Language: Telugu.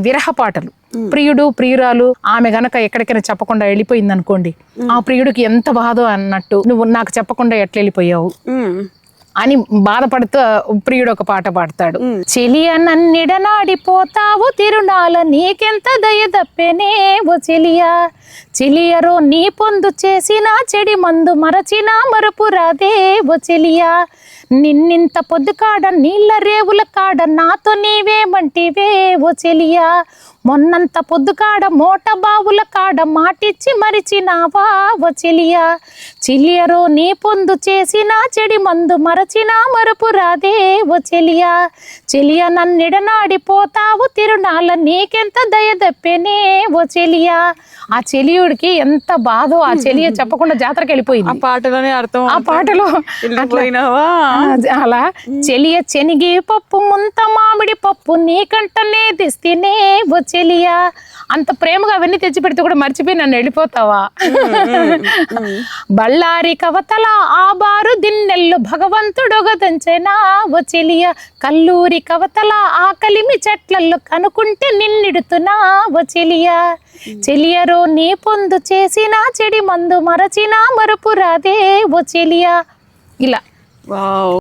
విరహ పాటలు. ప్రియుడు ప్రియురాలు ఆమె గనక ఎక్కడికైనా చెప్పకుండా వెళ్ళిపోయింది అనుకోండి, ఆ ప్రియుడికి ఎంత బాధో అన్నట్టు, నువ్వు నాకు చెప్పకుండా ఎట్లా వెళ్ళిపోయావు అని బాధపడుతూ ప్రియుడు ఒక పాట పాడతాడు. చెలియ నన్నిడనాడిపోతావు తిరునాల నీకెంత దయ దప్పెనే ఓ చెలియా, చెలియరో నీ పొందు చేసిన చెడి మందు మరచిన మరపు రాదే ఓ చెలియా, నిన్నింత పొద్దు కాడ నీళ్ళ రేవుల కాడ నాతో నీవేమంటివే ఓ చెలియా, మొన్నంత పొద్దు కాడ మోట బావుల కాడ మాటిచ్చి మరిచినావా ఓ చెలియా, చెలియరో నీ పొందు చేసిన చెడి మందు మరచిన మరపు రాదే ఓ చెలియా, చెలియ నన్నిడనాడిపోతావు తిరునాళ్ళ నీకెంత దయ దప్పెనే ఓ చెలియా. ఆ చెలియుడికి ఎంత బాధో, ఆ చెలియ చెప్పకుండా జాతరకి వెళ్ళిపోయింది. ఆ పాటలోనే అర్థం. ఆ పాటలో అలా చెలియ చెనిగి పప్పు ముంత మామిడి పప్పు నీకంటనే తెస్తేనే ఓ చెలియా, అంత ప్రేమగా అవన్నీ తెచ్చి పెడితే కూడా మర్చిపోయి నన్ను వెళ్ళిపోతావా. బళ్ళారి కవతల ఆ బారు దిన్నెల్లు భగవంతుడొగదంచెనా ఓ చెలియా, కల్లూరి కవతల ఆ కలిమి చెట్లల్లో కనుకుంటే నిన్నిడుతున్నా ఓ చెలియా, చెలియరో నీ పొందు చేసిన చెడి మందు మరచిన మరపు రాదే ఓ చెలియా. ఇలా. వావ్.